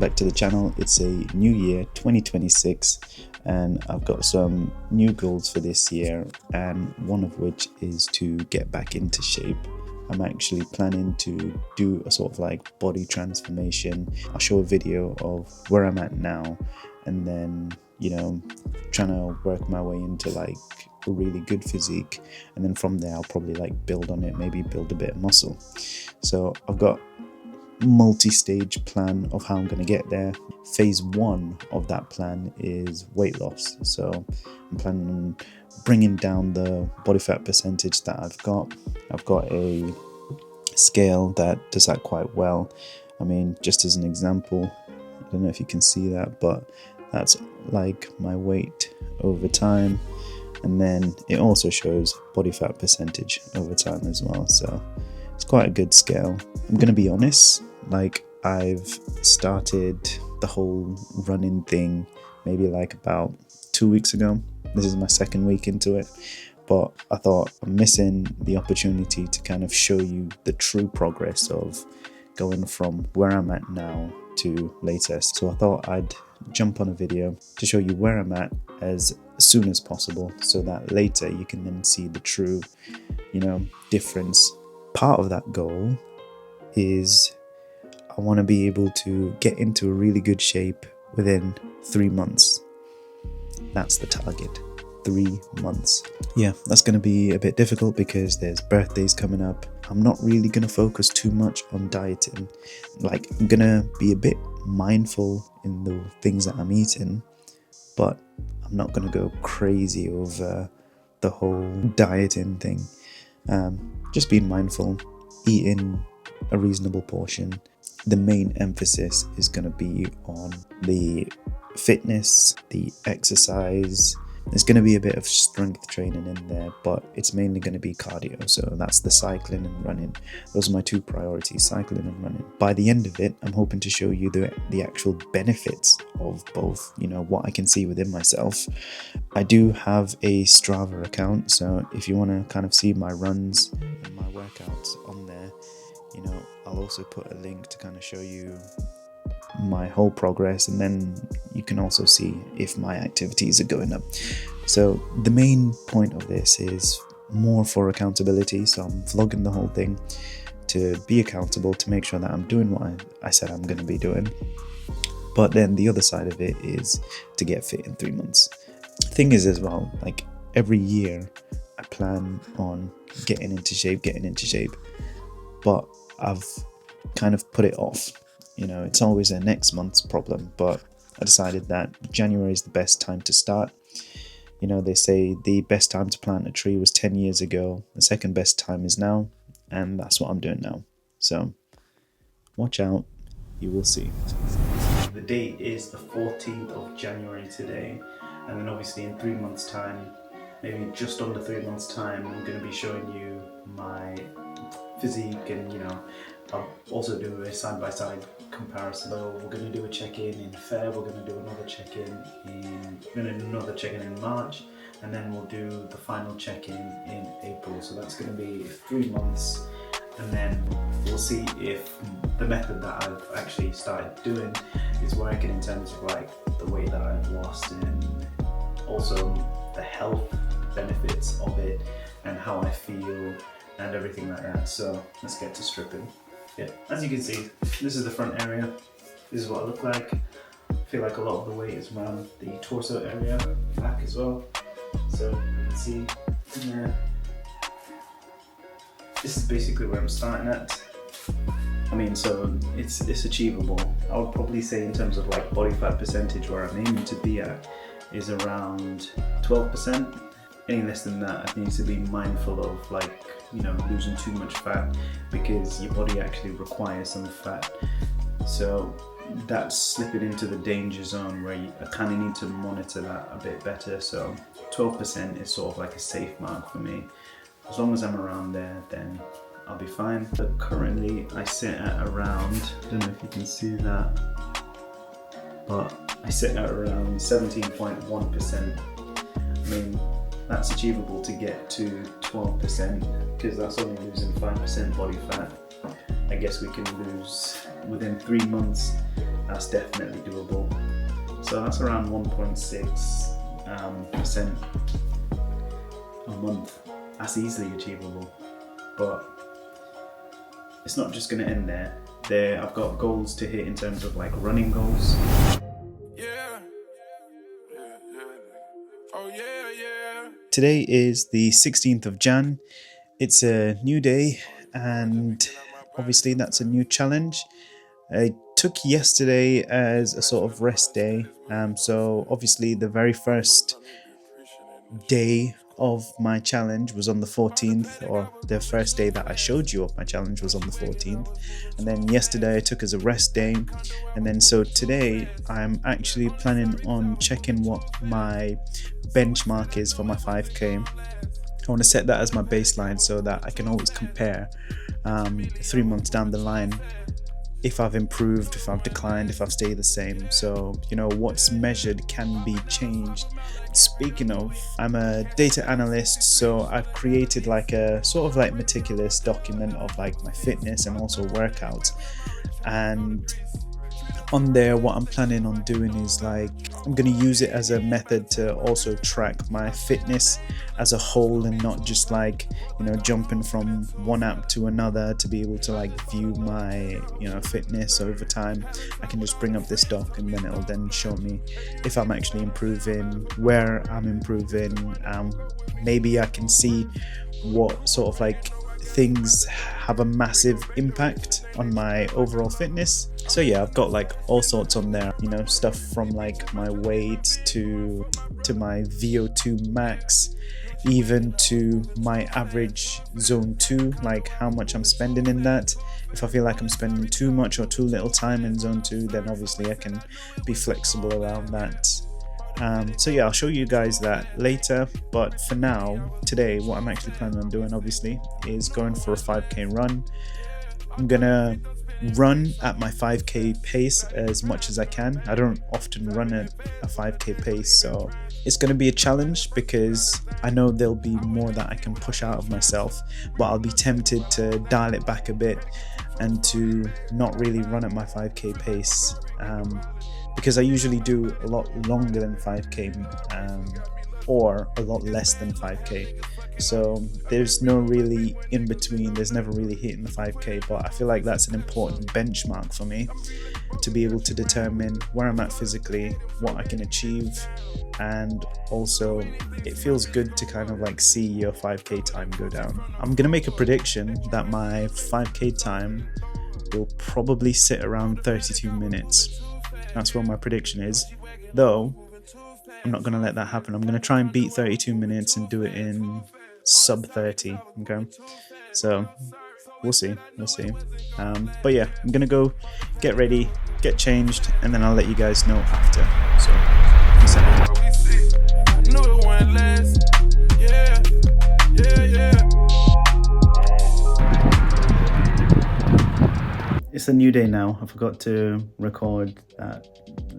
back to the channel. It's a new year, 2026, and I've got some new goals for this year, and one of which is to get back into shape. I'm actually planning to do a sort of like body transformation. I'll show a video of where I'm at now, and then, you know, trying to work my way into like a really good physique, and then from there I'll probably like build on it, maybe build a bit of muscle. So I've got multi-stage plan of how I'm going to get there. Phase 1 of that plan is weight loss. So I'm planning on bringing down the body fat percentage that I've got. I've got a scale that does that quite well. I mean, just as an example, I don't know if you can see that, but that's like my weight over time, and then it also shows body fat percentage over time as well. So it's quite a good scale. I'm gonna be honest, like I've started the whole running thing maybe like about 2 weeks ago. This is my second week into it, but I thought I'm missing the opportunity to kind of show you the true progress of going from where I'm at now to later. So I thought I'd jump on a video to show you where I'm at as soon as possible, so that later you can then see the true, difference. Part of that goal is I want to be able to get into a really good shape within 3 months. That's the target. 3 months. Yeah, that's going to be a bit difficult because there's birthdays coming up. I'm not really going to focus too much on dieting. Like, I'm going to be a bit mindful in the things that I'm eating, but I'm not going to go crazy over the whole dieting thing. Just being mindful, eating a reasonable portion. The main emphasis is going to be on the fitness, the exercise. There's going to be a bit of strength training in there, but it's mainly going to be cardio. So that's the cycling and running. Those are my two priorities, cycling and running. By the end of it, I'm hoping to show you the actual benefits of both, what I can see within myself. I do have a Strava account, so if you want to kind of see my runs and my workouts on there, I'll also put a link to kind of show you my whole progress, and then you can also see if my activities are going up. So the main point of this is more for accountability. So I'm vlogging the whole thing to be accountable, to make sure that I'm doing what I said I'm going to be doing. But then the other side of it is to get fit in 3 months. Thing is as well, like every year I plan on getting into shape, but I've kind of put it off. It's always a next month's problem, but I decided that January is the best time to start. They say the best time to plant a tree was 10 years ago. The second best time is now, and that's what I'm doing now. So watch out, you will see. The date is the 14th of January today, and then obviously in 3 months' time, maybe just under 3 months' time, I'm going to be showing you my physique, and I'll also do a side-by-side comparison. So we're going to do a check-in in Feb, we're going to do another check-in in March, and then we'll do the final check-in in April. So that's going to be 3 months, and then we'll see if the method that I've actually started doing is working in terms of like the weight that I've lost, and also the health benefits of it and how I feel and everything like that. So let's get to stripping. Yeah, as you can see, this is the front area. This is what I look like. I feel like a lot of the weight is around the torso area, back as well. So you can see in there. This is basically where I'm starting at. I mean, so it's achievable. I would probably say in terms of like body fat percentage, where I'm aiming to be at is around 12%. Any less than that, I need to be mindful of like, losing too much fat, because your body actually requires some fat. So that's slipping into the danger zone where I kind of need to monitor that a bit better. So 12% is sort of like a safe mark for me. As long as I'm around there, then I'll be fine. But currently I sit at around, I don't know if you can see that, but I sit at around 17.1%. I mean, that's achievable to get to 12%, because that's only losing 5% body fat. I guess we can lose within 3 months that's definitely doable. So that's around 1.6% a month. That's easily achievable, but it's not just going to end there. I've got goals to hit in terms of like running goals. Today is the 16th of Jan. It's a new day, and obviously that's a new challenge. I took yesterday as a sort of rest day. So obviously the very first day of my challenge was on the 14th, or the first day that I showed you of my challenge was on the 14th. And then yesterday I took as a rest day. And then so today I'm actually planning on checking what my benchmark is for my 5K. I want to set that as my baseline so that I can always compare 3 months down the line if I've improved, if I've declined, if I've stayed the same. So, you know, what's measured can be changed. Speaking of, I'm a data analyst, so I've created like a sort of like meticulous document of like my fitness and also workouts. And on there, what I'm planning on doing is like, I'm going to use it as a method to also track my fitness as a whole, and not just like, you know, jumping from one app to another to be able to like view my, you know, fitness over time. I can just bring up this doc and then it'll then show me if I'm actually improving, where I'm improving. Maybe I can see what sort of like things have a massive impact on my overall fitness. So yeah, I've got like all sorts on there, you know, stuff from like my weight to my VO2 max, even to my average zone 2, like how much I'm spending in that. If I feel like I'm spending too much or too little time in zone 2, then obviously I can be flexible around that. So yeah, I'll show you guys that later, but for now, today, what I'm actually planning on doing, obviously, is going for a 5K run. I'm gonna run at my 5K pace as much as I can. I don't often run at a 5K pace, so it's gonna be a challenge because I know there'll be more that I can push out of myself, but I'll be tempted to dial it back a bit and to not really run at my 5K pace. Because I usually do a lot longer than 5K or a lot less than 5K. So there's no really in between, there's never really hitting the 5K, but I feel like that's an important benchmark for me to be able to determine where I'm at physically, what I can achieve, and also it feels good to kind of like see your 5K time go down. I'm gonna make a prediction that my 5K time will probably sit around 32 minutes. That's what my prediction is, though I'm not going to let that happen. I'm going to try and beat 32 minutes and do it in sub 30, okay? So we'll see. But yeah, I'm going to go get ready, get changed, and then I'll let you guys know after. So peace out. It's a new day now. I forgot to record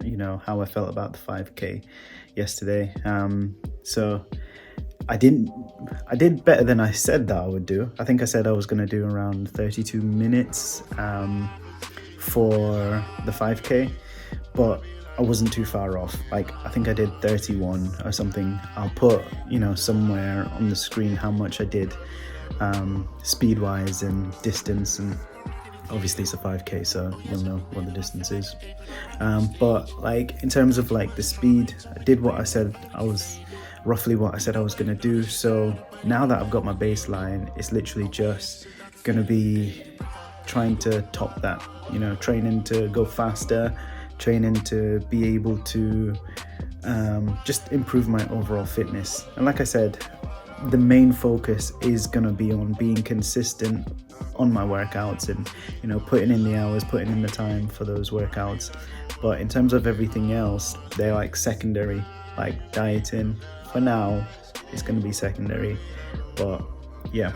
you know, how I felt about the 5K yesterday. So I did better than I said that I would do. I think I said I was going to do around 32 minutes for the 5K, but I wasn't too far off. Like, I think I did 31 or something. I'll put, you know, somewhere on the screen how much I did speed wise and distance, and obviously it's a 5K, so you'll know what the distance is. But like in terms of like the speed, I did what I said roughly what I said I was gonna do. So now that I've got my baseline, it's literally just gonna be trying to top that, you know, training to go faster, training to be able to just improve my overall fitness. And like I said, the main focus is going to be on being consistent on my workouts and, you know, putting in the hours, putting in the time for those workouts. But in terms of everything else, they're like secondary, like dieting. For now, it's going to be secondary. But yeah.